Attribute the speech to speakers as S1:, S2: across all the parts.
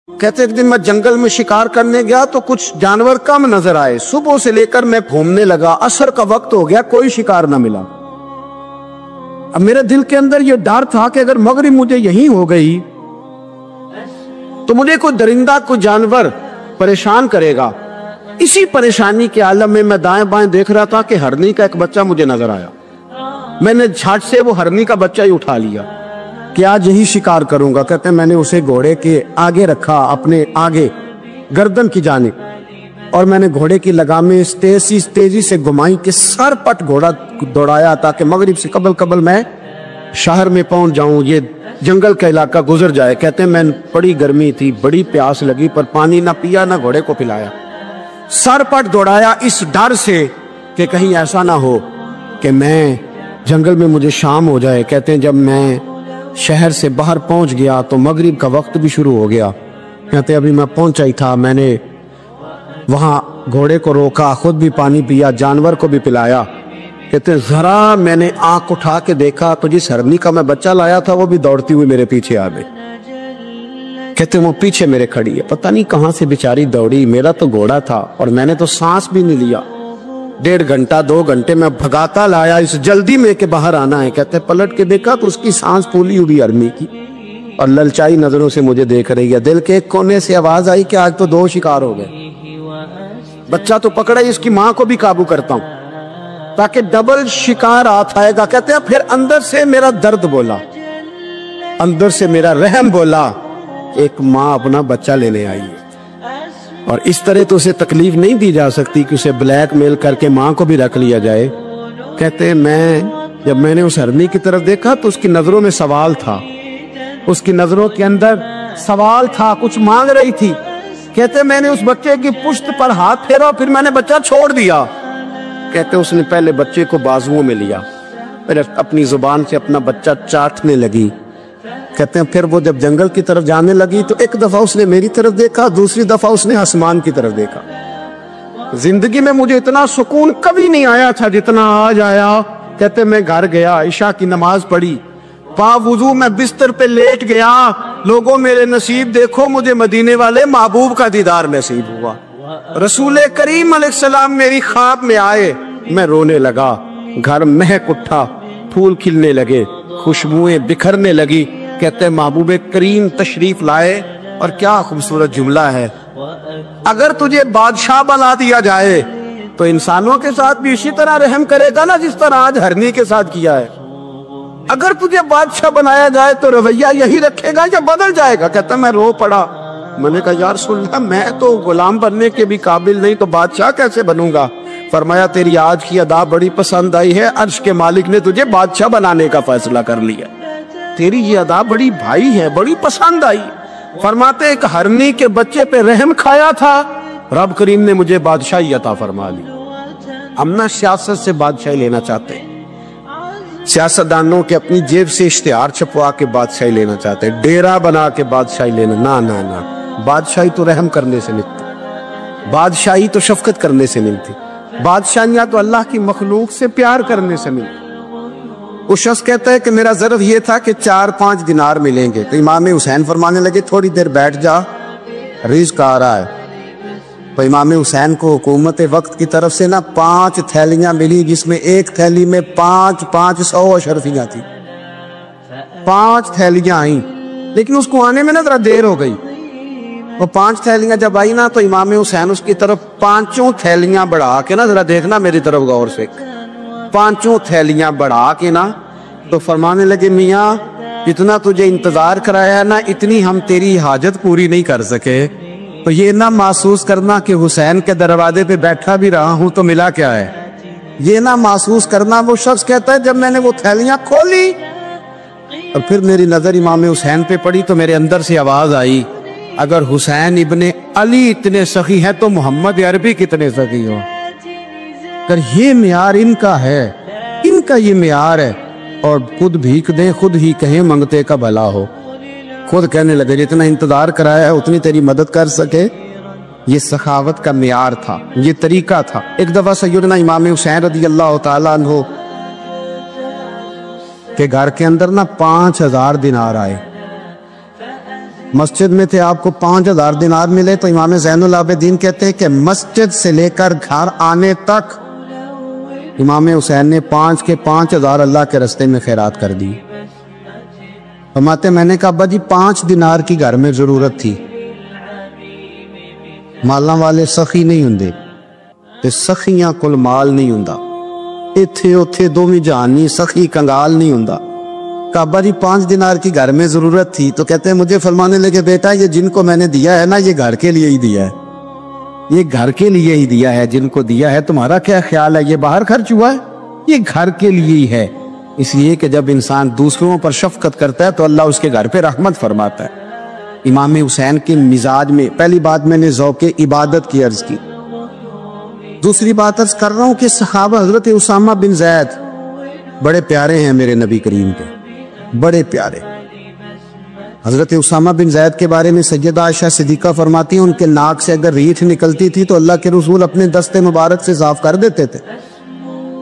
S1: کہتے ایک دن میں جنگل میں شکار کرنے گیا تو کچھ جانور کم نظر آئے. صبح سے لے کر میں گھومنے لگا, عصر کا وقت ہو گیا, کوئی شکار نہ ملا. اب میرے دل کے اندر یہ ڈر تھا کہ اگر مغرب مجھے یہیں ہو گئی تو مجھے کوئی درندہ کوئی جانور پریشان کرے گا. اسی پریشانی کے عالم میں میں دائیں بائیں دیکھ رہا تھا کہ ہرنی کا ایک بچہ مجھے نظر آیا. میں نے جھٹ سے وہ ہرنی کا بچہ ہی اٹھا لیا کہ آج یہی شکار کروں گا. کہتے ہیں میں نے اسے گھوڑے کے آگے رکھا, اپنے آگے گردن کی جانب, اور میں نے گھوڑے کی لگامیں تیزی سے گھمائی کہ سر پٹ گھوڑا دوڑایا تاکہ مغرب سے قبل میں شہر میں پہنچ جاؤں, یہ جنگل کا علاقہ گزر جائے. کہتے ہیں میں بڑی گرمی تھی, بڑی پیاس لگی, پر پانی نہ پیا نہ گھوڑے کو پلایا. سر پٹ دوڑایا اس ڈر سے کہ کہیں ایسا نہ ہو کہ میں جنگل میں مجھے شام ہو جائے. کہتے ہیں جب میں شہر سے باہر پہنچ گیا تو مغرب کا وقت بھی شروع ہو گیا. کہتے ہیں ابھی میں پہنچا ہی تھا, میں نے وہاں گھوڑے کو روکا, خود بھی پانی پیا, جانور کو بھی پلایا. کہتے ہیں ذرا میں نے آنکھ اٹھا کے دیکھا تو جس ہرنی کا میں بچہ لایا تھا وہ بھی دوڑتی ہوئی میرے پیچھے آ گئی. کہتے ہیں وہ پیچھے میرے کھڑی ہے, پتہ نہیں کہاں سے بیچاری دوڑی. میرا تو گھوڑا تھا اور میں نے تو سانس بھی نہیں لیا. 1.5 گھنٹہ 2 گھنٹے میں بھگاتا لایا اس جلدی میں کہ باہر آنا ہے. کہتے ہیں پلٹ کے دیکھا تو اس کی سانس پھولی ہوئی ہرنی کی اور للچائی نظروں سے مجھے دیکھ رہی ہے. دل کے ایک کونے سے آواز آئی کہ آج تو 2 شکار ہو گئے. بچہ تو پکڑا ہی, اس کی ماں کو بھی قابو کرتا ہوں تاکہ ڈبل شکار آتا ہے گا. کہتے ہیں پھر اندر سے میرا درد بولا, اندر سے میرا رحم بولا, ایک ماں اپنا بچہ لینے آئی ہے اور اس طرح تو اسے تکلیف نہیں دی جا سکتی کہ اسے بلیک میل کر کے ماں کو بھی رکھ لیا جائے. کہتے ہیں جب میں نے اس ہرنی کی طرف دیکھا تو اس کی نظروں میں سوال تھا, اس کی نظروں کے اندر سوال تھا, کچھ مانگ رہی تھی. کہتے ہیں میں نے اس بچے کی پشت پر ہاتھ پھیرا, پھر میں نے بچہ چھوڑ دیا. کہتے ہیں اس نے پہلے بچے کو بازوؤں میں لیا, پھر اپنی زبان سے اپنا بچہ چاٹنے لگی. کہتے ہیں پھر وہ جب جنگل کی طرف جانے لگی تو ایک دفعہ اس نے میری طرف دیکھا, دوسری دفعہ اس نے آسمان کی طرف دیکھا. زندگی میں مجھے اتنا سکون کبھی نہیں آیا تھا جتنا آج آیا. کہتے ہیں میں گھر گیا, عشاء کی نماز پڑھی, وضو میں بستر پہ لیٹ گیا. لوگوں میرے نصیب دیکھو, مجھے مدینے والے محبوب کا دیدار نصیب ہوا. رسول کریم علیہ السلام میری خواب میں آئے, میں رونے لگا. گھر مہک اٹھا, پھول کھلنے لگے, خوشبوئیں بکھرنے لگی. کہتے ہیں محبوب کریم تشریف لائے, اور کیا خوبصورت جملہ ہے, اگر تجھے بادشاہ بنا دیا جائے تو انسانوں کے ساتھ بھی اسی طرح رحم کرے گا نا جس طرح آج ہرنی کے ساتھ کیا ہے. اگر تجھے بادشاہ بنایا جائے تو رویہ یہی رکھے گا یا بدل جائے گا. کہتا میں رو پڑا, میں نے کہا یا رسول اللہ میں تو غلام بننے کے بھی قابل نہیں, تو بادشاہ کیسے بنوں گا؟ فرمایا تیری آج کی ادا بڑی پسند آئی ہے, عرش کے مالک نے تجھے بادشاہ بنانے کا فیصلہ کر لیا. تیری یہ ادا بڑی بھائی ہے, بڑی پسند آئی. فرماتے ایک ہرنی کے بچے پہ رحم کھایا تھا, رب کریم نے مجھے بادشاہی عطا فرما لی. ہم نہ سیاست سے بادشاہی لینا چاہتے, سیاستدانوں کے اپنی جیب سے اشتہار چھپوا کے بادشاہی لینا چاہتے, ڈیرا بنا کے بادشاہی لینا. نہ بادشاہی تو رحم کرنے سے ملتی, بادشاہی تو شفقت کرنے سے ملتی, بادشاہیاں تو اللہ کی مخلوق سے پیار کرنے سے ملتی. وہ شخص کہتا ہے کہ میرا ظرف یہ تھا کہ 4-5 دینار ملیں گے, تو امام حسین فرمانے لگے تھوڑی دیر بیٹھ جا, رزق آ رہا ہے. تو امام حسین کو حکومت وقت کی طرف سے 5 تھیلیاں ملی, جس میں ایک تھیلی میں 500 اشرفیاں تھی. 5 تھیلیاں آئیں, لیکن اس کو آنے میں ذرا دیر ہو گئی. وہ 5 تھیلیاں جب آئی نا تو امام حسین اس کی طرف 5 تھیلیاں بڑھا کے ذرا دیکھنا میری طرف غور سے, 5 تھیلیاں بڑھا کے تو فرمانے لگے میاں اتنا تجھے انتظار کرایا نا, اتنی ہم تیری حاجت پوری نہیں کر سکے. تو یہ نہ محسوس کرنا کہ حسین کے دروازے پہ بیٹھا بھی رہا ہوں تو ملا کیا ہے, یہ نہ محسوس کرنا. وہ شخص کہتا ہے جب میں نے وہ تھیلیاں کھولی اور پھر میری نظر امام حسین پہ پڑی تو میرے اندر سے آواز آئی, اگر حسین ابن علی اتنے سخی ہیں تو محمد عربی کتنے سخی ہو. اگر یہ معیار ان کا ہے, ان کا یہ معیار ہے, اور خود بھیک دیں خود ہی کہیں منگتے کا بھلا ہو. خود کہنے لگے جتنا انتظار کرایا ہے اتنی تیری مدد کر سکے. یہ سخاوت کا معیار تھا, یہ طریقہ تھا. ایک دفعہ سیدنا امام حسین رضی اللہ تعالیٰ عنہ کے گھر کے اندر 5000 دینار آئے. مسجد میں تھے، آپ کو 5000 دینار ملے تو امام زین العابدین کہتے ہیں کہ مسجد سے لے کر گھر آنے تک امام حسین نے 5 کے 5000 اللہ کے راستے میں خیرات کر دی۔ فرماتے میں نے کہا ابا جی 5 دینار کی گھر میں ضرورت تھی، مالاں والے سخی نہیں ہوندے تے سخیاں کل مال نہیں ہوندا، ایتھے اوتھے دوویں جہانی سخی کنگال نہیں ہوندا۔ کہا ابا جی 5 دینار کی گھر میں ضرورت تھی، تو کہتے ہیں مجھے فرمانے لگے بیٹا یہ جن کو میں نے دیا ہے نا یہ گھر کے لیے ہی دیا ہے، یہ گھر کے لیے ہی دیا ہے، جن کو دیا ہے تمہارا کیا خیال ہے یہ باہر خرچ ہوا ہے؟ یہ گھر کے لیے ہی ہے، اس لیے کہ جب انسان دوسروں پر شفقت کرتا ہے تو اللہ اس کے گھر پہ رحمت فرماتا ہے۔ امام حسین کے مزاج میں پہلی بات میں نے ذوق عبادت کی عرض کی، دوسری بات عرض کر رہا ہوں کہ صحابہ حضرت اسامہ بن زید بڑے پیارے ہیں میرے نبی کریم کے، بڑے پیارے۔ حضرت اسامہ بن زید کے بارے میں سیدہ عائشہ صدیقہ فرماتی ہیں ان کے ناک سے اگر ریٹھ نکلتی تھی تو اللہ کے رسول اپنے دستے مبارک سے صاف کر دیتے تھے،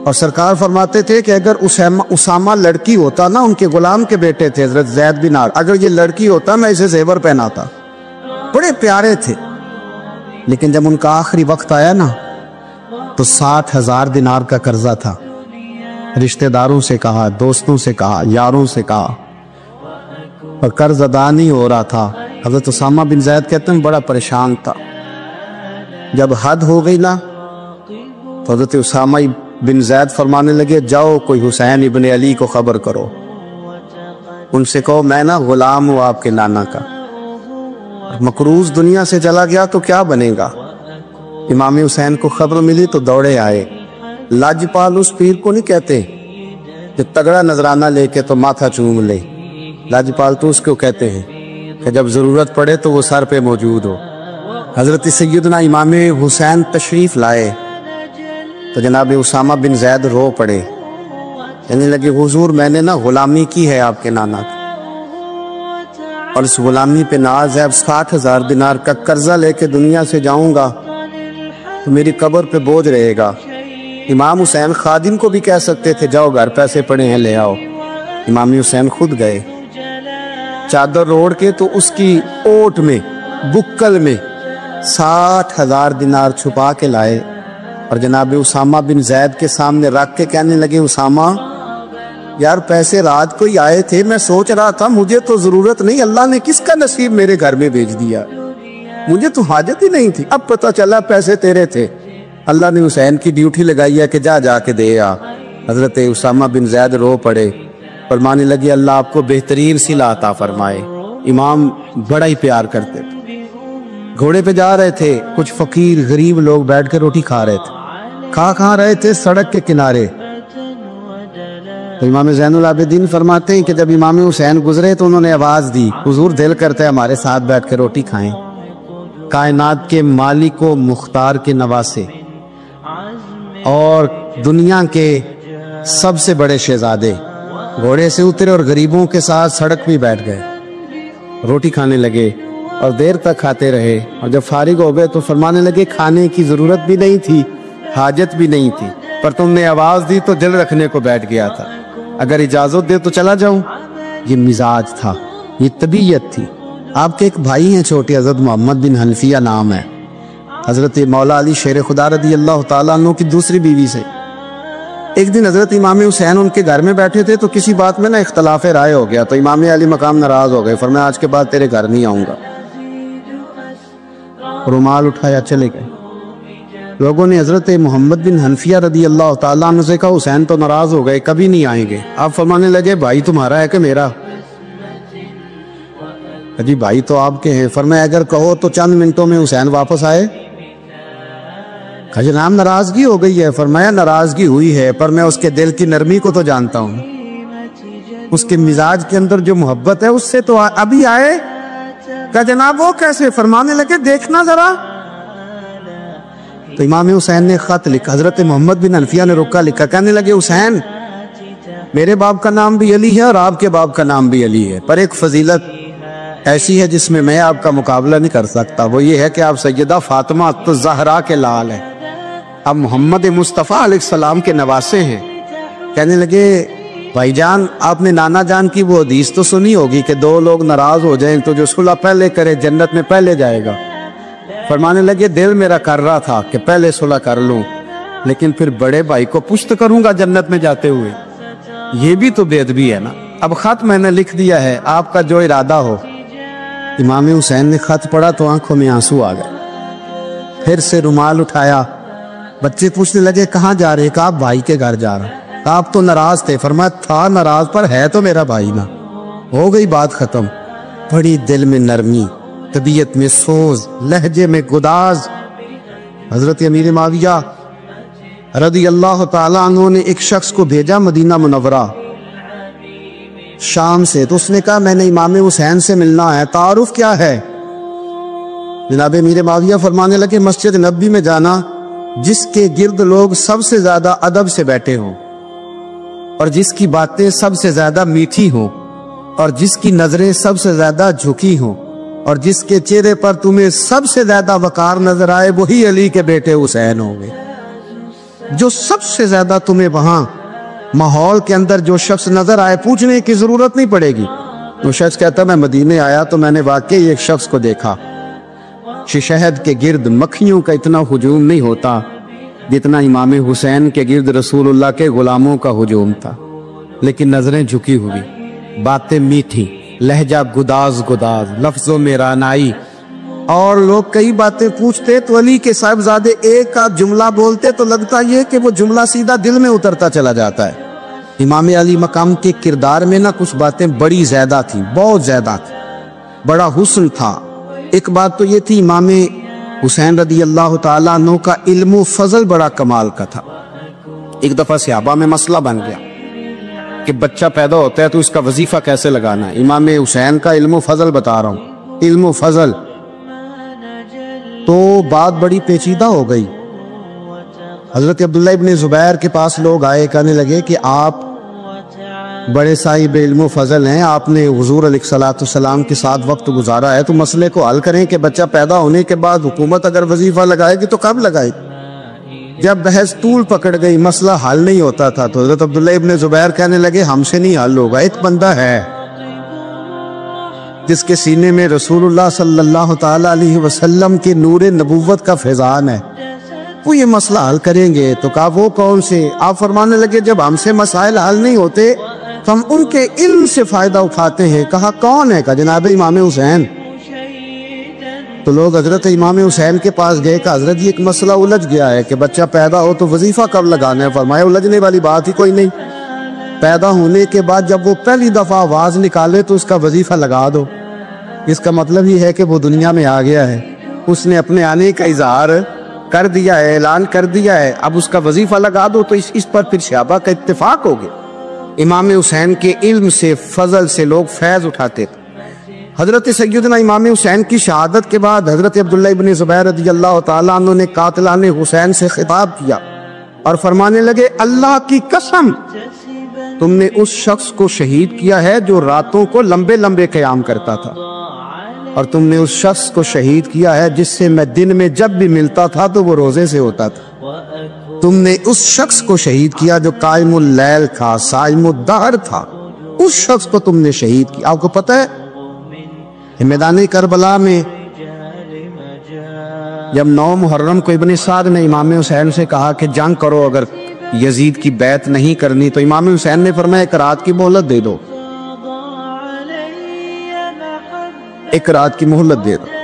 S1: اور سرکار فرماتے تھے کہ اگر اسامہ لڑکی ہوتا نا، ان کے غلام کے بیٹے تھے حضرت زید بن عامر، اگر یہ لڑکی ہوتا میں اسے زیور پہناتا۔ بڑے پیارے تھے، لیکن جب ان کا آخری وقت آیا نا تو 60,000 دینار کا قرضہ تھا، رشتہ داروں سے کہا، دوستوں سے کہا، یاروں سے کہا، اور قرض ادا نہیں ہو رہا تھا۔ حضرت اسامہ بن زید کہتے ہیں بڑا پریشان تھا۔ جب حد ہو گئی نا تو حضرت اسامہ بن زید فرمانے لگے جاؤ کوئی حسین ابن علی کو خبر کرو، ان سے کہو میں نا غلام ہوں آپ کے نانا کا، مقروض دنیا سے چلا گیا تو کیا بنے گا۔ امام حسین کو خبر ملی تو دوڑے آئے۔ لاجپال اس پیر کو نہیں کہتے کہ تگڑا نذرانہ لے کے تو ماتھا چوم لے، لاجپال تو اس کو کہتے ہیں کہ جب ضرورت پڑے تو وہ سر پہ موجود ہو۔ حضرت سیدنا امام حسین تشریف لائے تو جناب اسامہ بن زید رو پڑے، کہنے لگے حضور میں نے نا غلامی کی ہے آپ کے نانا کی، اور اس غلامی پہ ناز ہے، اب 60,000 دینار کا قرضہ لے کے دنیا سے جاؤں گا تو میری قبر پہ بوجھ رہے گا۔ امام حسین خادم کو بھی کہہ سکتے تھے جاؤ گھر پیسے پڑے ہیں لے آؤ، امام حسین خود گئے، چادر روڑ کے تو اس کی اوٹ میں بکل میں 60,000 دینار چھپا کے لائے، اور جناب اسامہ بن زید کے سامنے رکھ کے کہنے لگے اسامہ یار پیسے رات کو ہی آئے تھے، میں سوچ رہا تھا مجھے تو ضرورت نہیں، اللہ نے کس کا نصیب میرے گھر میں بھیج دیا، مجھے تو حاجت ہی نہیں تھی، اب پتہ چلا پیسے تیرے تھے، اللہ نے حسین کی ڈیوٹی لگائی ہے کہ جا کے دے آ۔ حضرت اسامہ بن زید رو پڑے، فرمانے لگے اللہ آپ کو بہترین صلہ عطا فرمائے۔ امام بڑا ہی پیار کرتے تھے، گھوڑے پہ جا رہے تھے، کچھ فقیر غریب لوگ بیٹھ کے روٹی کھا رہے تھے، کھا رہے تھے سڑک کے کنارے، تو امام زین العابدین فرماتے ہیں کہ جب امام حسین گزرے تو انہوں نے آواز دی حضور دل کرتا ہے ہمارے ساتھ بیٹھ کے روٹی کھائیں۔ کائنات کے مالک و مختار کے نواسے اور دنیا کے سب سے بڑے شہزادے گھوڑے سے اترے اور غریبوں کے ساتھ سڑک پہ بیٹھ گئے، روٹی کھانے لگے اور دیر تک کھاتے رہے، اور جب فارغ ہو گئے تو فرمانے لگے کھانے کی ضرورت بھی نہیں تھی، حاجت بھی نہیں تھی، پر تم نے آواز دی تو دل رکھنے کو بیٹھ گیا تھا، اگر اجازت دے تو چلا جاؤں۔ یہ مزاج تھا، یہ طبیعت تھی۔ آپ کے ایک بھائی ہیں چھوٹے حضرت محمد بن حنفیہ نام ہے، حضرت مولا علی شیر خدا رضی اللہ تعالیٰ عنہ کی دوسری بیوی سے۔ ایک دن حضرت امام حسین ان کے گھر میں بیٹھے تھے تو کسی بات میں نا اختلاف رائے ہو گیا، تو امام علی مقام ناراض ہو گئے، فرمایا آج کے بعد تیرے گھر نہیں آؤں گا، رومال اٹھایا چلے گئے۔ لوگوں نے حضرت محمد بن حنفیہ رضی اللہ تعالیٰ عنہ سے کہا حسین تو ناراض ہو گئے کبھی نہیں آئیں گے۔ آپ فرمانے لگے بھائی تمہارا ہے کہ میرا؟ جی بھائی تو آپ کے ہیں۔ فرمایا اگر کہو تو چند منٹوں میں حسین واپس آئے۔ جناب ناراضگی ہو گئی ہے۔ فرمایا ناراضگی ہوئی ہے پر میں اس کے دل کی نرمی کو تو جانتا ہوں، اس کے مزاج کے اندر جو محبت ہے اس سے تو ابھی آئے۔ کہا جناب وہ کیسے؟ فرمانے لگے دیکھنا ذرا۔ تو امام حسین نے خط لکھا، حضرت محمد بن حنفیہ نے رکا لکھا، کہنے لگے حسین میرے باپ کا نام بھی علی ہے اور آپ کے باپ کا نام بھی علی ہے، پر ایک فضیلت ایسی ہے جس میں میں آپ کا مقابلہ نہیں کر سکتا، وہ یہ ہے کہ آپ سیدہ فاطمہ الزہرا کے لال ہیں، آپ محمد مصطفیٰ علیہ السلام کے نواسے ہیں۔ کہنے لگے بھائی جان آپ نے نانا جان کی وہ حدیث تو سنی ہوگی کہ دو لوگ ناراض ہو جائیں تو جو صلح پہلے کرے جنت میں پہلے جائے گا۔ فرمانے لگے دل میرا کر رہا تھا کہ پہلے صلح کر لوں، لیکن پھر بڑے بھائی کو پشت کروں گا جنت میں جاتے ہوئے، یہ بھی تو بے ادبی ہے نا۔ اب خط میں نے لکھ دیا ہے، آپ کا جو ارادہ ہو۔ امام حسین نے خط پڑھا تو آنکھوں میں آنسو آ گئے، پھر سے رومال اٹھایا۔ بچے پوچھنے لگے کہاں جا رہے؟ کہا بھائی کے گھر جا رہا۔ کہا آپ تو ناراض تھے؟ فرمایا تھا ناراض، پر ہے تو میرا بھائی نا، ہو گئی بات ختم۔ بڑی دل میں نرمی، طبیعت میں سوز، لہجے میں گداز۔ حضرت امیر معاویہ رضی اللہ تعالیٰ عنہ نے ایک شخص کو بھیجا مدینہ منورہ شام سے، تو اس نے کہا میں نے امام حسین سے ملنا ہے، تعارف کیا ہے؟ جناب امیر معاویہ فرمانے لگے مسجد نبوی میں جانا جس کے گرد لوگ سب سے زیادہ ادب سے بیٹھے ہوں، اور جس کی باتیں سب سے زیادہ میٹھی ہوں، اور جس کی نظریں سب سے زیادہ جھکی ہوں، اور جس کے چہرے پر تمہیں سب سے زیادہ وقار نظر آئے، وہی علی کے بیٹے حسین ہوں گے۔ جو سب سے زیادہ تمہیں وہاں ماحول کے اندر جو شخص نظر آئے، پوچھنے کی ضرورت نہیں پڑے گی۔ وہ شخص کہتا میں مدینے آیا تو میں نے واقعی ایک شخص کو دیکھا، شہد کے گرد مکھیوں کا اتنا ہجوم نہیں ہوتا جتنا امام حسین کے گرد رسول اللہ کے غلاموں کا ہجوم تھا، لیکن نظریں جھکی ہوئی، باتیں میٹھی، لہجہ گداز گداز، لفظوں میں رعنائی، اور لوگ کئی باتیں پوچھتے تو علی کے صاحبزادے ایک آدھ جملہ بولتے تو لگتا یہ کہ وہ جملہ سیدھا دل میں اترتا چلا جاتا ہے۔ امام علی مقام کے کردار میں نہ کچھ باتیں بڑی زیادہ تھیں، بہت زیادہ تھیں، بڑا حسن تھا۔ ایک بات تو یہ تھی امام حسین رضی اللہ تعالیٰ عنہ کا علم و فضل بڑا کمال کا تھا۔ ایک دفعہ صحابہ میں مسئلہ بن گیا کہ بچہ پیدا ہوتا ہے تو اس کا وظیفہ کیسے لگانا ہے۔ امام حسین کا علم و فضل بتا رہا ہوں، علم و فضل، تو بات بڑی پیچیدہ ہو گئی۔ حضرت عبداللہ ابن زبیر کے پاس لوگ آئے، کہنے لگے کہ آپ بڑے صاحب علم و فضل ہیں، آپ نے حضور علیہ السلام کے ساتھ وقت گزارا ہے، تو مسئلے کو حل کریں کہ بچہ پیدا ہونے کے بعد حکومت اگر وظیفہ لگائے گی تو کب لگائے گی؟ جب بحث طول پکڑ گئی، مسئلہ حل نہیں ہوتا تھا، تو حضرت عبداللہ ابن زبیر کہنے لگے ہم سے نہیں حل ہوگا، ایک بندہ ہے جس کے سینے میں رسول اللہ صلی اللہ تعالیٰ علیہ وسلم کے نور نبوت کا فیضان ہے، وہ یہ مسئلہ حل کریں گے۔ تو کہا وہ کون سے؟ آپ فرمانے لگے جب ہم سے مسائل حل نہیں ہوتے تو ہم ان کے علم سے فائدہ اٹھاتے ہیں۔ کہا کون ہے؟ کہا جناب امام حسین۔ تو لوگ حضرت امام حسین کے پاس گئے کہ حضرت یہ ایک مسئلہ الجھ گیا ہے کہ بچہ پیدا ہو تو وظیفہ کب لگانا ہے؟ فرمایا الجھنے والی بات ہی کوئی نہیں، پیدا ہونے کے بعد جب وہ پہلی دفعہ آواز نکالے تو اس کا وظیفہ لگا دو۔ اس کا مطلب یہ ہے کہ وہ دنیا میں آ گیا ہے، اس نے اپنے آنے کا اظہار کر دیا ہے، اعلان کر دیا ہے، اب اس کا وظیفہ لگا دو۔ تو اس پر پھر صحابہ کا اتفاق ہو گیا۔ امام حسین کے علم سے، فضل سے لوگ فیض اٹھاتے تھے۔ حضرت سیدنا امام حسین کی شہادت کے بعد حضرت عبداللہ ابن زبیر رضی اللہ تعالیٰ عنہ نے قاتلان حسین سے خطاب کیا اور فرمانے لگے اللہ کی قسم تم نے اس شخص کو شہید کیا ہے جو راتوں کو لمبے لمبے قیام کرتا تھا، اور تم نے اس شخص کو شہید کیا ہے جس سے میں دن میں جب بھی ملتا تھا تو وہ روزے سے ہوتا تھا۔ تم نے اس شخص کو شہید کیا جو قائم اللیل تھا، صائم الدہر تھا، اس شخص کو تم نے شہید کیا۔ آپ کو پتہ ہے میدان کربلا میں جب 9 محرم کو ابن سعد نے امام حسین سے کہا کہ جنگ کرو، اگر یزید کی بیعت نہیں کرنی، تو امام حسین نے فرمایا ایک رات کی مہلت دے دو، ایک رات کی مہلت دے دو۔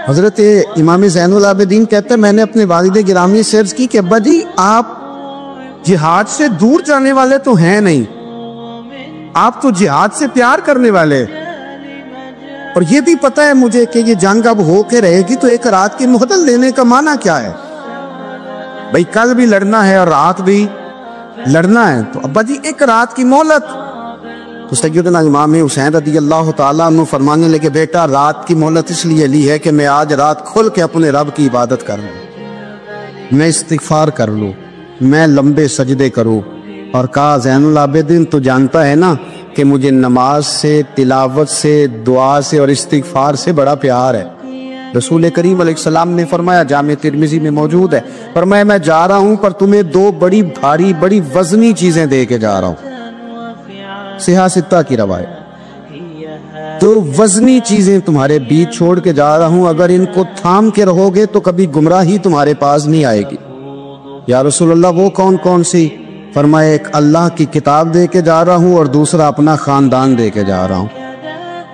S1: حضرت امام زین العابدین کہتے ہیں میں نے اپنے والد گرامی سے عرض کی کہ ابا جی آپ جہاد سے دور جانے والے تو ہیں نہیں، آپ تو جہاد سے پیار کرنے والے، اور یہ بھی پتہ ہے مجھے کہ یہ جنگ اب ہو کے رہے گی، تو ایک رات کی مہلت لینے کا معنی کیا ہے؟ بھئی کل بھی لڑنا ہے اور رات بھی لڑنا ہے، تو ابا جی ایک رات کی مہلت۔ تو سیدنا امام حسین رضی اللہ تعالیٰ عنہ فرمانے لگے بیٹا رات کی مہلت اس لیے لی ہے کہ میں آج رات کھل کے اپنے رب کی عبادت کر لوں، میں استغفار کر لوں، میں لمبے سجدے کروں۔ اور کہا زین العابدین تو جانتا ہے نا کہ مجھے نماز سے، تلاوت سے، دعا سے اور استغفار سے بڑا پیار ہے، رسول کریم علیہ السلام نے فرمایا، جامع ترمذی میں موجود ہے، فرمایا میں جا رہا ہوں پر تمہیں دو بڑی بھاری بڑی وزنی چیزیں دے کے جا رہا ہوں، صحیح ستہ کی روایت، دو وزنی چیزیں تمہارے بیچ چھوڑ کے جا رہا ہوں، اگر ان کو تھام کے رہو گے تو کبھی گمراہی تمہارے پاس نہیں آئے گی۔ یا رسول اللہ وہ کون کون سی؟ فرمایا ایک اللہ کی کتاب دے کے جا رہا ہوں اور دوسرا اپنا خاندان دے کے جا رہا ہوں۔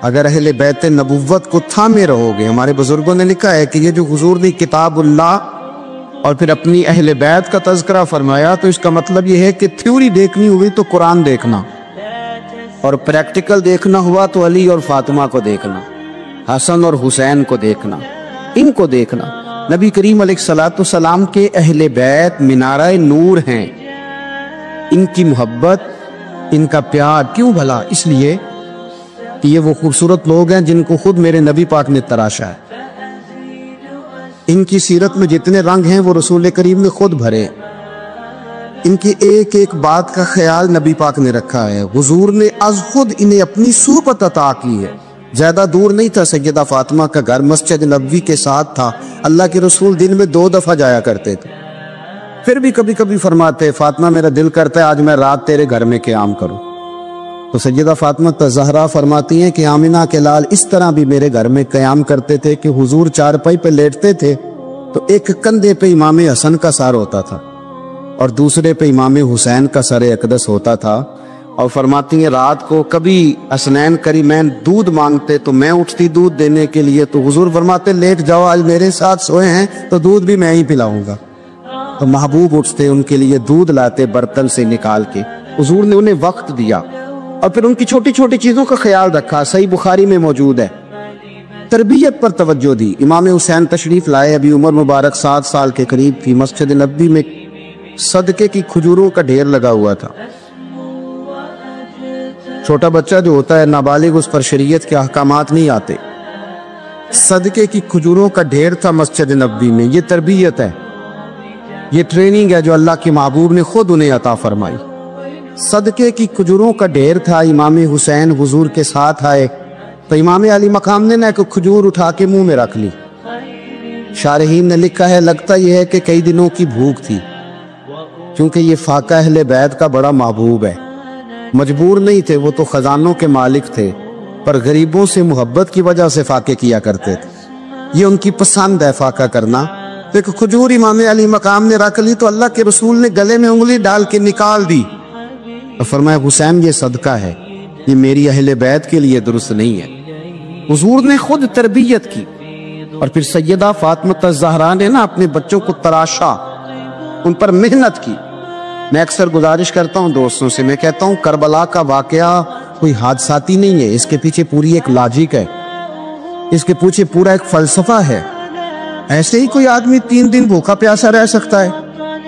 S1: اگر اہل بیت نبوت کو تھامے رہو گے، ہمارے بزرگوں نے لکھا ہے کہ یہ جو حضور نے کتاب اللہ اور پھر اپنی اہل بیت کا تذکرہ فرمایا تو اس کا مطلب یہ ہے کہ تھیوری دیکھنی ہوئی تو قرآن دیکھنا، اور پریکٹیکل دیکھنا ہوا تو علی اور فاطمہ کو دیکھنا، حسن اور حسین کو دیکھنا، ان کو دیکھنا۔ نبی کریم علیہ السلام کے اہل بیت منارہ نور ہیں، ان کی محبت، ان کا پیار کیوں بھلا؟ اس لیے کہ یہ وہ خوبصورت لوگ ہیں جن کو خود میرے نبی پاک نے تراشا ہے۔ ان کی سیرت میں جتنے رنگ ہیں وہ رسول کریم نے خود بھرے، ان کی ایک ایک بات کا خیال نبی پاک نے رکھا ہے، حضور نے از خود انہیں اپنی صحبت عطا کی ہے۔ زیادہ دور نہیں تھا سیدہ فاطمہ کا گھر، مسجد نبوی کے ساتھ تھا، اللہ کے رسول دن میں 2 دفعہ جایا کرتے تھے، پھر بھی کبھی کبھی فرماتے فاطمہ میرا دل کرتا ہے آج میں رات تیرے گھر میں قیام کروں، تو سیدہ فاطمہ زہرا فرماتی ہیں کہ آمنہ کے لال اس طرح بھی میرے گھر میں قیام کرتے تھے کہ حضور چارپائی پہ لیٹتے تھے تو ایک کندھے پہ امام حسن کا سر ہوتا تھا اور دوسرے پہ امام حسین کا سر اقدس ہوتا تھا، اور فرماتی ہیں رات کو کبھی حسنین کریمین دودھ مانگتے تو میں اٹھتی دودھ دینے کے لیے، تو حضور فرماتے لیٹ جاؤ آج میرے ساتھ سوئے ہیں تو دودھ بھی میں ہی پلاؤں گا، تو محبوب اٹھتے ان کے لیے دودھ لاتے برتن سے نکال کے، حضور نے انہیں وقت دیا اور پھر ان کی چھوٹی چھوٹی چیزوں کا خیال رکھا۔ صحیح بخاری میں موجود ہے، تربیت پر توجہ دی۔ امام حسین تشریف لائے، ابھی عمر مبارک 7 سال کے قریب تھی، مسجد نبوی میں صدقے کی کھجوروں کا ڈھیر لگا ہوا تھا۔ چھوٹا بچہ جو ہوتا ہے نابالغ، اس پر شریعت کے احکامات نہیں آتے، صدقے کی کھجوروں کا ڈھیر تھا مسجد نبوی میں۔ یہ تربیت ہے، یہ ٹریننگ ہے جو اللہ کے محبوب نے خود انہیں عطا فرمائی۔ صدقے کی کھجوروں کا ڈھیر تھا، امام حسین حضور کے ساتھ آئے تو امام علی مقام نے نہ ایک کھجور اٹھا کے منہ میں رکھ لی۔ شارحین نے لکھا ہے لگتا یہ ہے کہ کئی دنوں کی بھوک تھی، کیونکہ یہ فاقہ اہل بیت کا بڑا محبوب ہے، مجبور نہیں تھے، وہ تو خزانوں کے مالک تھے، پر غریبوں سے محبت کی وجہ سے فاقے کیا کرتے تھے، یہ ان کی پسند ہے فاقہ کرنا۔ ایک کھجور امام علی مقام نے رکھ لی تو اللہ کے رسول نے گلے میں انگلی ڈال کے نکال دی اور فرمایا حسین یہ صدقہ ہے، یہ میری اہل بیت کے لیے درست نہیں ہے۔ حضور نے خود تربیت کی، اور پھر سیدہ فاطمہ الزہرا نے نا اپنے بچوں کو تراشا، ان پر محنت کی۔ میں اکثر گزارش کرتا ہوں دوستوں سے، میں کہتا ہوں کربلا کا واقعہ کوئی حادثاتی نہیں ہے، اس کے پیچھے پوری ایک لاجک ہے، اس کے پیچھے پورا ایک فلسفہ ہے۔ ایسے ہی کوئی آدمی 3 دن بھوکا پیاسا رہ سکتا ہے؟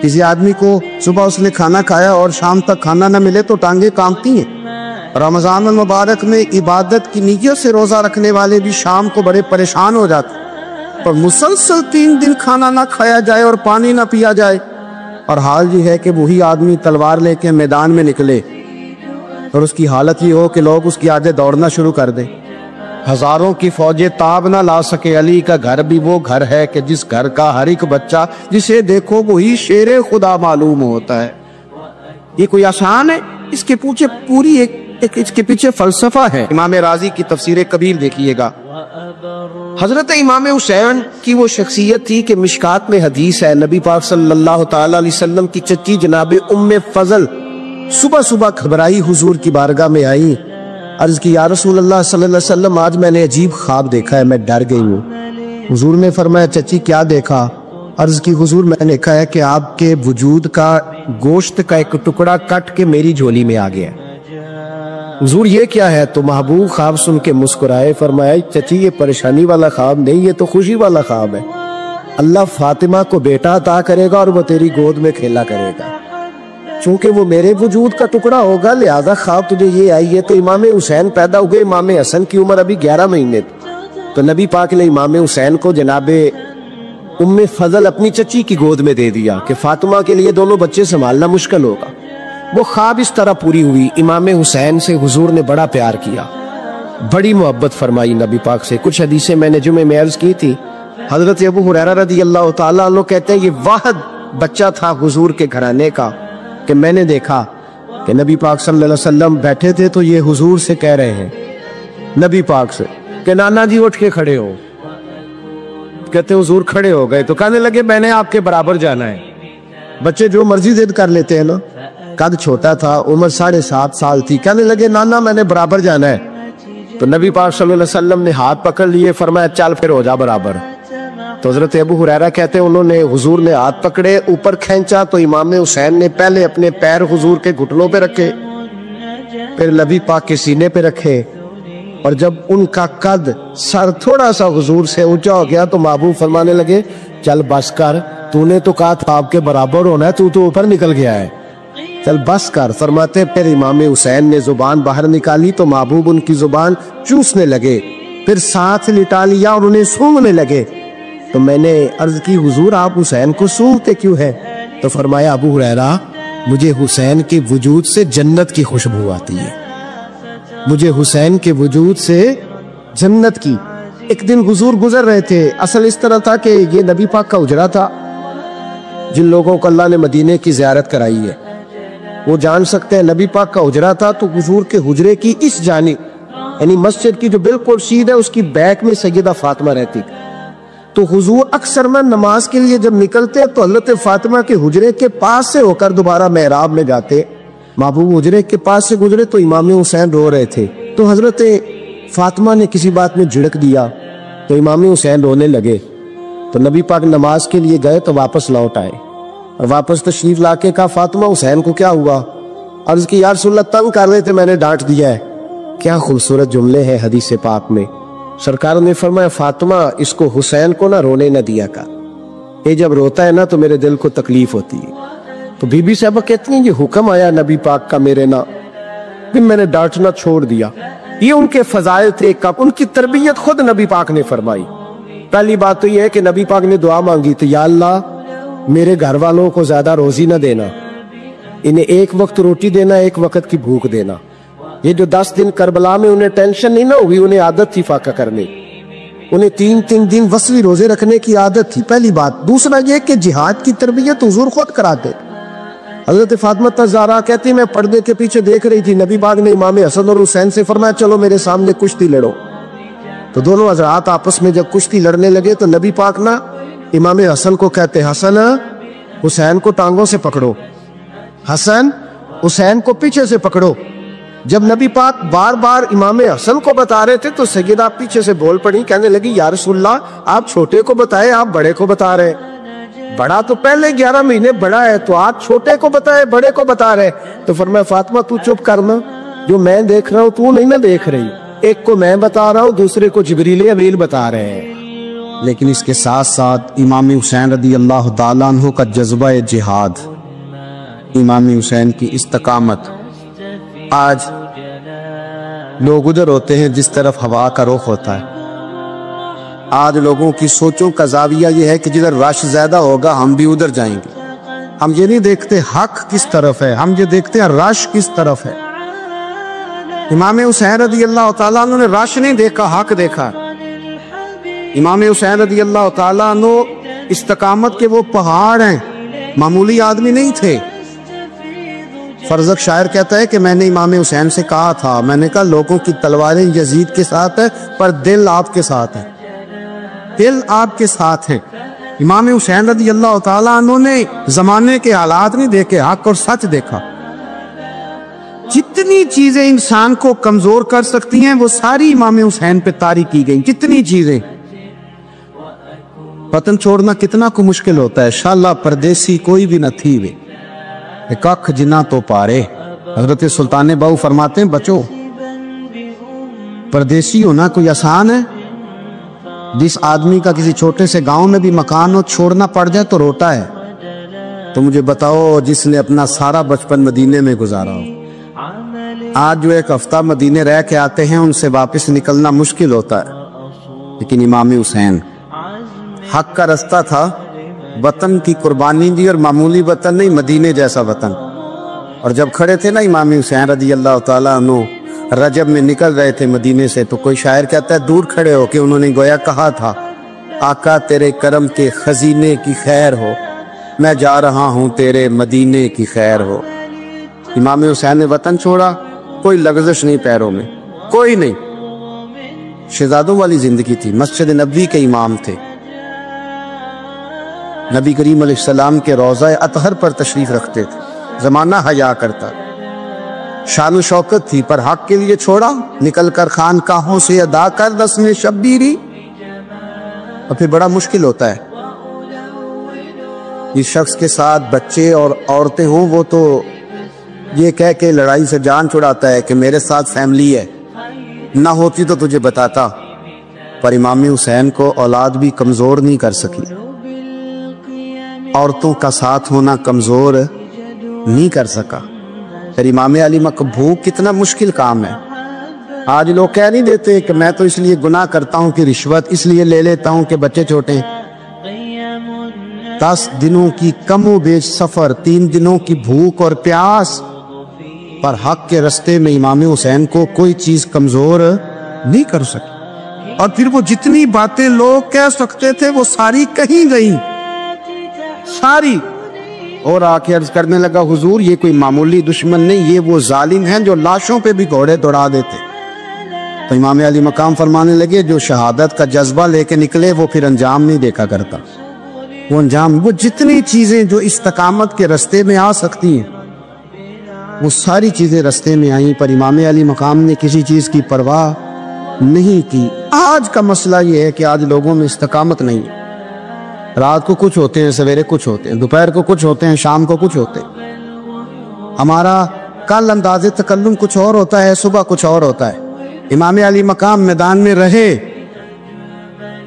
S1: کسی آدمی کو صبح اس نے کھانا کھایا اور شام تک کھانا نہ ملے تو ٹانگیں کانپتی ہیں۔ رمضان المبارک میں عبادت کی نیت سے روزہ رکھنے والے بھی شام کو بڑے پریشان ہو جاتے ہیں، پر مسلسل 3 دن کھانا نہ کھایا جائے اور پانی نہ پیا جائے، اور حال یہ ہے کہ وہی آدمی تلوار لے کے میدان میں نکلے اور اس کی حالت یہ ہو کہ لوگ اس کی آگے دوڑنا شروع کر دیں، ہزاروں کی فوجیں تاب نہ لا سکے۔ علی کا گھر بھی وہ گھر ہے کہ جس گھر کا ہر ایک بچہ جسے دیکھو وہی شیر خدا معلوم ہوتا ہے۔ یہ کوئی آسان ہے؟ اس کے پیچھے پوری ایک اس کے پیچھے فلسفہ ہے۔ امام راضی کی تفسیر کبیر دیکھیے گا، حضرت امام حسین کی وہ شخصیت تھی کہ مشکات میں حدیث ہے، نبی پاک صلی اللہ تعالی علیہ وسلم کی چچی جناب ام فضل صبح صبح گھبرائی حضور کی بارگاہ میں آئی، عرض کی یا رسول اللہ صلی اللہ علیہ وسلم آج میں نے عجیب خواب دیکھا ہے، میں ڈر گئی ہوں۔ حضور نے فرمایا چچی کیا دیکھا؟ عرض کی حضور میں نے دیکھا ہے کہ آپ کے وجود کا گوشت کا ایک ٹکڑا کٹ کے میری جھولی میں آ گیا۔ حضور یہ کیا ہے؟ تو محبوب خواب سن کے مسکرائے، فرمایا چچی یہ پریشانی والا خواب نہیں، یہ تو خوشی والا خواب ہے، اللہ فاطمہ کو بیٹا عطا کرے گا اور وہ تیری گود میں کھیلا کرے گا، چونکہ وہ میرے وجود کا ٹکڑا ہوگا لہذا خواب تجھے یہ آئی ہے۔ تو امام حسین پیدا ہوئے، امام حسن کی عمر ابھی 11 مہینے تھی، تو نبی پاک نے امام حسین کو جناب ام فضل اپنی چچی کی گود میں دے دیا کہ فاطمہ کے لیے دونوں بچے سنبھالنا مشکل ہوگا۔ وہ خواب اس طرح پوری ہوئی۔ امام حسین سے حضور نے بڑا پیار کیا، بڑی محبت فرمائی نبی پاک سے۔ کچھ حدیثیں میں نے جمعے میں عرض کی تھی، حضرت ابو ہریرہ رضی اللہ تعالیٰ عنہ کہتے ہیں یہ واحد بچہ تھا حضور کے گھرانے کا کہ میں نے دیکھا کہ نبی پاک صلی اللہ علیہ وسلم بیٹھے تھے تو یہ حضور سے کہہ رہے ہیں، نبی پاک سے، کہ نانا جی اٹھ کے کھڑے ہو. کہتے حضور کھڑے ہو گئے تو کہنے لگے میں نے آپ کے برابر جانا ہے. بچے جو مرضی ضد کر لیتے ہیں نا. قد چھوٹا تھا، عمر 7.5 سال تھی. کہنے لگے نانا میں نے برابر جانا ہے. تو نبی پاک صلی اللہ علیہ وسلم نے ہاتھ پکڑ لیے، فرمایا چل پھر ہو جا برابر. تو حضرت ابو ہریرہ کہتے ہیں انہوں نے حضور نے ہاتھ پکڑے، اوپر کھینچا تو امام حسین نے پہلے اپنے پیر حضور کے گھٹنوں پہ رکھے، پھر نبی پاک کے سینے پہ رکھے، اور جب ان کا قد سر تھوڑا سا حضور سے اونچا ہو گیا تو محبوب فرمانے لگے چل بس کر، تو نے تو کہا تھا آپ کے برابر ہونا ہے، تو اوپر نکل گیا ہے، چل بس کر. فرماتے پھر امام حسین نے زبان باہر نکالی تو محبوب ان کی زبان چوسنے لگے، پھر ساتھ لٹا لیا اور انہیں سونگنے لگے. تو میں نے عرض کی حضور آپ حسین کو سونگتے کیوں ہیں؟ تو فرمایا ابو ہریرہ مجھے حسین کے وجود سے جنت کی خوشبو آتی ہے، مجھے حسین کے وجود سے جنت کی. ایک دن حضور گزر رہے تھے، اصل اس طرح تھا کہ یہ نبی پاک کا حجرہ تھا. جن لوگوں کو اللہ نے مدینے کی زیارت کرائی ہے وہ جان سکتے ہیں نبی پاک کا حجرہ تھا. تو حضور کے حجرے کی اس جانب یعنی مسجد کی جو بالکل سیدھ ہے اس کی بیک میں سیدہ فاطمہ رہتی. تو حضور اکثر میں نماز کے لیے جب نکلتے تو حضرت فاطمہ کے حجرے کے پاس سے ہو کر دوبارہ محراب میں جاتے. محبوب حجرے کے پاس سے گزرے تو امام حسین رو رہے تھے، تو حضرت فاطمہ نے کسی بات میں جھڑک دیا تو امام حسین رونے لگے. تو نبی پاک نماز کے لیے گئے تو واپس لوٹ آئے اور واپس تشریف لا کے کہا فاطمہ حسین کو کیا ہوا؟ عرض کی یا رسول اللہ تنگ کر رہے تھے میں نے ڈانٹ دیا ہے. کیا خوبصورت جملے ہیں حدیث پاک میں. سرکار نے فرمایا فاطمہ اس کو حسین کو نہ رونے نہ دیا کر، یہ جب روتا ہے نا تو میرے دل کو تکلیف ہوتی ہے. تو بی بی صاحبہ کہتی ہیں یہ حکم آیا نبی پاک کا میرے نا، پھر میں نے ڈانٹنا چھوڑ دیا. یہ ان کے فضائل تھے، ان کی تربیت خود نبی پاک نے فرمائی. پہلی بات تو یہ ہے کہ نبی پاک نے دعا مانگی تھی یا اللہ میرے گھر والوں کو زیادہ روزی نہ دینا، انہیں ایک وقت روٹی دینا، ایک وقت کی بھوک دینا. یہ جو 10 دن کربلا میں انہیں ٹینشن نہیں نہ ہوئی، انہیں عادت تھی فاقہ کرنے، انہیں 3 دن وصلی روزے رکھنے کی عادت تھی. پہلی بات. دوسرا یہ کہ جہاد کی تربیت حضور خود کراتے. حضرت فاطمہ الزہرا کہتی میں پردے کے پیچھے دیکھ رہی تھی، نبی پاک نے امام حسن اور حسین سے فرمایا چلو میرے سامنے کشتی لڑو. تو دونوں حضرات آپس میں جب کشتی لڑنے لگے تو نبی پاک نا امام حسن کو کہتے حسن حسین کو ٹانگوں سے پکڑو، حسن حسین کو پیچھے سے پکڑو. جب نبی پاک بار بار امام حسن کو بتا رہے تھے تو سیدہ پیچھے سے بول پڑی، کہنے لگی یا رسول اللہ آپ چھوٹے کو بتائے آپ بڑے کو بتا رہے. بڑا تو پہلے 11 مہینے بڑا ہے تو آپ چھوٹے کو بتائے بڑے کو بتا رہے. تو فرمایا فاطمہ تو چپ کرنا، جو میں دیکھ رہا ہوں تو نہیں نہ دیکھ رہی، ایک کو میں بتا رہا ہوں دوسرے کو جبریل امین بتا رہے ہیں.
S2: لیکن اس کے ساتھ ساتھ امام حسین رضی اللہ تعالیٰ عنہ کا جذبہ جہاد، امام حسین کی استقامت.
S1: آج لوگ ادھر ہوتے ہیں جس طرف ہوا کا رخ ہوتا ہے. آج لوگوں کی سوچوں کا زاویہ یہ ہے کہ جدھر رش زیادہ ہوگا ہم بھی ادھر جائیں گے. ہم یہ نہیں دیکھتے حق کس طرف ہے، ہم یہ دیکھتے ہیں رش کس طرف ہے. امام حسین رضی اللہ تعالیٰ عنہ نے رش نہیں دیکھا، حق دیکھا. امام حسین رضی اللہ تعالیٰ عنہ استقامت کے وہ پہاڑ ہیں، معمولی آدمی نہیں تھے. فرزق شاعر کہتا ہے کہ میں نے امام حسین سے کہا تھا، میں نے کہا لوگوں کی تلواریں یزید کے ساتھ ہے پر دل آپ کے ساتھ ہے، دل آپ کے ساتھ ہے. امام حسین رضی اللہ تعالیٰ عنہ نے زمانے کے حالات نہیں دیکھے، حق اور سچ دیکھا. جتنی چیزیں انسان کو کمزور کر سکتی ہیں وہ ساری امام حسین پہ طاری کی گئی. جتنی چیزیں، وطن چھوڑنا کتنا کو مشکل ہوتا ہے. شالا پردیسی کوئی بھی نہ تھی وے کخ جنا تو پارے. حضرت سلطان باؤ فرماتے ہیں بچو پردیسی ہونا کوئی آسان ہے؟ جس آدمی کا کسی چھوٹے سے گاؤں میں بھی مکان ہو چھوڑنا پڑ جائے تو روتا ہے. تو مجھے بتاؤ جس نے اپنا سارا بچپن مدینے میں گزارا ہو، آج جو ایک ہفتہ مدینے رہ کے آتے ہیں ان سے واپس نکلنا مشکل ہوتا ہے. لیکن امام حسین حق کا رستہ تھا، وطن کی قربانی دی، اور معمولی وطن نہیں مدینے جیسا وطن. اور جب کھڑے تھے نا امام حسین رضی اللہ تعالیٰ عنہ رجب میں نکل رہے تھے مدینے سے، تو کوئی شاعر کہتا ہے دور کھڑے ہو کے انہوں نے گویا کہا تھا
S2: آقا تیرے کرم کے خزینے کی خیر ہو، میں جا رہا ہوں تیرے مدینے کی خیر ہو۔ امام حسین نے وطن چھوڑا، کوئی لغزش نہیں پیروں میں، کوئی نہیں۔ شہزادوں والی زندگی تھی، مسجد نبوی کے امام تھے، نبی کریم علیہ السلام کے روضہ اطہر پر تشریف رکھتے تھے، زمانہ حیا کرتا، شان و شوکت تھی، پر حق کے لیے چھوڑا، نکل کر خانقاہوں سے ادا کر رسم شبیری۔ اور پھر بڑا مشکل ہوتا ہے، اس شخص کے ساتھ بچے اور عورتیں ہوں، وہ تو یہ کہہ کے لڑائی سے جان چھڑاتا ہے کہ میرے ساتھ فیملی ہے، نہ ہوتی تو تجھے بتاتا، پر امام حسین کو اولاد بھی کمزور نہیں کر سکی، عورتوں کا ساتھ ہونا کمزور نہیں کر سکا۔ پھر امام علی بھوک کتنا مشکل کام ہے۔ آج لوگ کہہ نہیں دیتے کہ میں تو اس لیے گناہ کرتا ہوں کہ رشوت اس لیے لے لیتا ہوں کہ بچے چھوٹے ہیں۔ 10 دنوں کی کم و بیش سفر، 3 دنوں کی بھوک اور پیاس، پر حق کے رستے میں امام حسین کو کوئی چیز کمزور نہیں کر سکی۔ اور پھر وہ جتنی باتیں لوگ کہہ سکتے تھے وہ ساری کہیں گئیں، ساری۔ اور آ کے عرض کرنے لگا، حضور یہ کوئی معمولی دشمن نہیں، یہ وہ ظالم ہیں جو لاشوں پہ بھی گھوڑے دوڑا دیتے۔ تو امام علی مقام فرمانے لگے، جو شہادت کا جذبہ لے کے نکلے وہ پھر انجام نہیں دیکھا کرتا۔ وہ انجام، وہ جتنی چیزیں جو استقامت کے رستے میں آ سکتی ہیں وہ ساری چیزیں رستے میں آئیں، پر امام علی مقام نے کسی چیز کی پرواہ نہیں کی۔ آج کا مسئلہ یہ ہے کہ آج لوگوں میں استقامت نہیں ہے، رات کو کچھ ہوتے ہیں، سویرے کچھ ہوتے ہیں، دوپہر کو کچھ ہوتے ہیں، شام کو کچھ ہوتے ہیں۔ ہمارا کل انداز تکلم کچھ اور ہوتا ہے، صبح کچھ اور ہوتا ہے۔ امام علی مقام میدان میں رہے،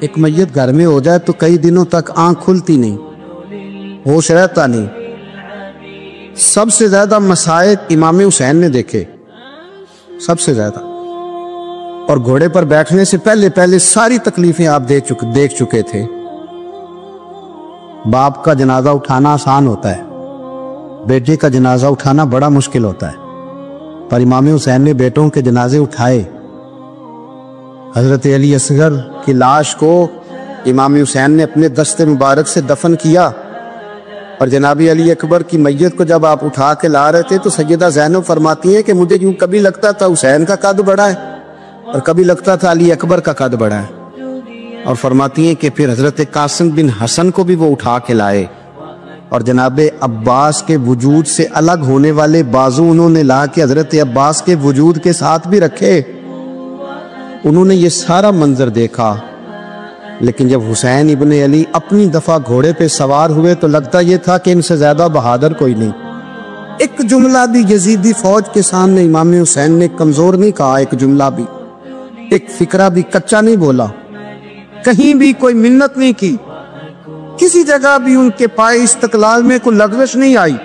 S2: ایک میت گھر میں ہو جائے تو کئی دنوں تک آنکھ کھلتی نہیں، ہوش رہتا نہیں۔ سب سے زیادہ مسائل امام حسین نے دیکھے، سب سے زیادہ، اور گھوڑے پر بیٹھنے سے پہلے ساری تکلیفیں آپ دیکھ چکے تھے۔ باپ کا جنازہ اٹھانا آسان ہوتا ہے، بیٹے کا جنازہ اٹھانا بڑا مشکل ہوتا ہے، پر امام حسین نے بیٹوں کے جنازے اٹھائے۔ حضرت علی اصغر کی لاش کو امام حسین نے اپنے دست مبارک سے دفن کیا، اور جناب علی اکبر کی میت کو جب آپ اٹھا کے لا رہے تھے تو سیدہ زینب فرماتی ہیں کہ مجھے یوں کبھی لگتا تھا حسین کا قد بڑا ہے اور کبھی لگتا تھا علی اکبر کا قد بڑا ہے۔ اور فرماتی ہیں کہ پھر حضرت قاسم بن حسن کو بھی وہ اٹھا کے لائے، اور جناب عباس کے وجود سے الگ ہونے والے بازو انہوں نے لا کے حضرت عباس کے وجود کے ساتھ بھی رکھے۔ انہوں نے یہ سارا منظر دیکھا، لیکن جب حسین ابن علی اپنی دفعہ گھوڑے پہ سوار ہوئے تو لگتا یہ تھا کہ ان سے زیادہ بہادر کوئی نہیں۔ ایک جملہ بھی یزیدی فوج کے سامنے امام حسین نے کمزور نہیں کہا، ایک جملہ بھی، ایک فکرہ بھی کچا نہیں بولا، کہیں بھی کوئی منت نہیں کی، کسی جگہ بھی ان کے پائے استقلال میں کوئی لغزش نہیں آئی۔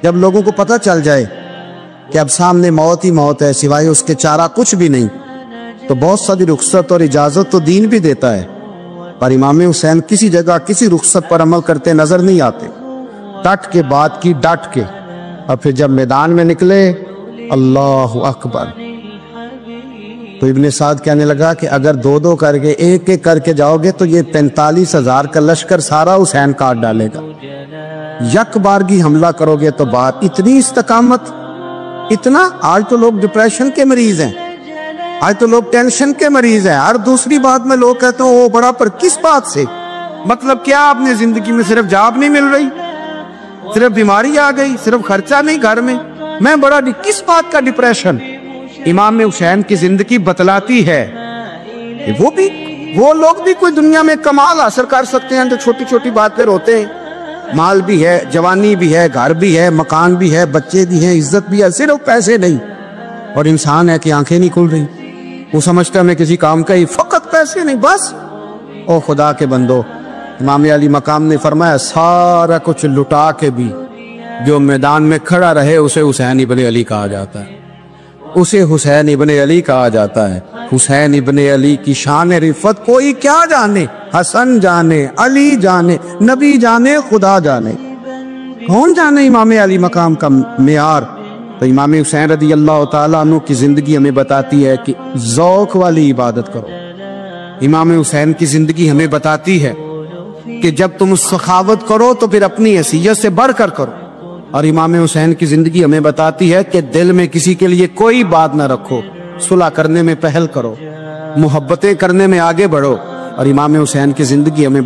S2: جب لوگوں کو پتہ چل جائے کہ اب سامنے موت ہی موت ہے، سوائے اس کے چارہ کچھ بھی نہیں، تو بہت ساری رخصت اور اجازت تو دین بھی دیتا ہے، پر امام حسین کسی جگہ کسی رخصت پر عمل کرتے نظر نہیں آتے، ڈٹ کے بات کی، ڈٹ کے۔ اور پھر جب میدان میں نکلے، اللہ اکبر، تو ابن سعد کہنے لگا کہ اگر 2 کر کے ایک کر کے جاؤ گے تو یہ 45,000 کا لشکر سارا حسین کاٹ ڈالے گا، یک بارگی حملہ کرو گے تو بات۔ اتنی استقامت، اتنا۔ آج تو لوگ ڈپریشن کے مریض ہیں، آج تو لوگ ٹینشن کے مریض ہیں، ہر دوسری بات میں لوگ کہتے ہیں وہ بڑا، پر کس بات سے؟ مطلب کیا آپ نے زندگی میں صرف جاب نہیں مل رہی، صرف بیماری آ گئی، صرف خرچہ نہیں گھر میں بڑا، کس بات کا ڈپریشن؟ امام حسین کی زندگی بتلاتی ہے وہ لوگ بھی کوئی دنیا میں کمال حاصل کر سکتے ہیں جو چھوٹی چھوٹی بات پہ روتے ہیں۔ مال بھی ہے، جوانی بھی ہے، گھر بھی ہے، مکان بھی ہے، بچے بھی ہیں، عزت بھی ہے، صرف پیسے نہیں۔ اور انسان ہے کہ آنکھیں نہیں کھل رہی، وہ سمجھتا میں کسی کام کا ہی، فقط پیسے نہیں بس۔ او خدا کے بندو، امام علی مقام نے فرمایا سارا کچھ لٹا کے بھی جو میدان میں کھڑا رہے اسے حسین ابن علی کہا جاتا ہے، اسے حسین ابن علی کہا جاتا ہے۔ حسین ابن علی کی شان رفت کوئی کیا جانے، حسن جانے، علی جانے، نبی جانے، خدا جانے، کون جانے امام علی مقام کا معیار۔ تو امام حسین رضی اللہ تعالیٰ عنہ کی زندگی ہمیں بتاتی ہے کہ ذوق والی عبادت کرو،
S1: امام حسین کی زندگی ہمیں بتاتی ہے کہ جب تم سخاوت کرو تو پھر اپنی حیثیت سے بڑھ کر کرو، اور امام حسین کی زندگی ہمیں بتاتی ہے کہ دل میں کسی کے لیے کوئی بات نہ رکھو، صلح کرنے میں پہل کرو، محبتیں کرنے میں آگے بڑھو، اور امام حسین کی زندگی ہمیں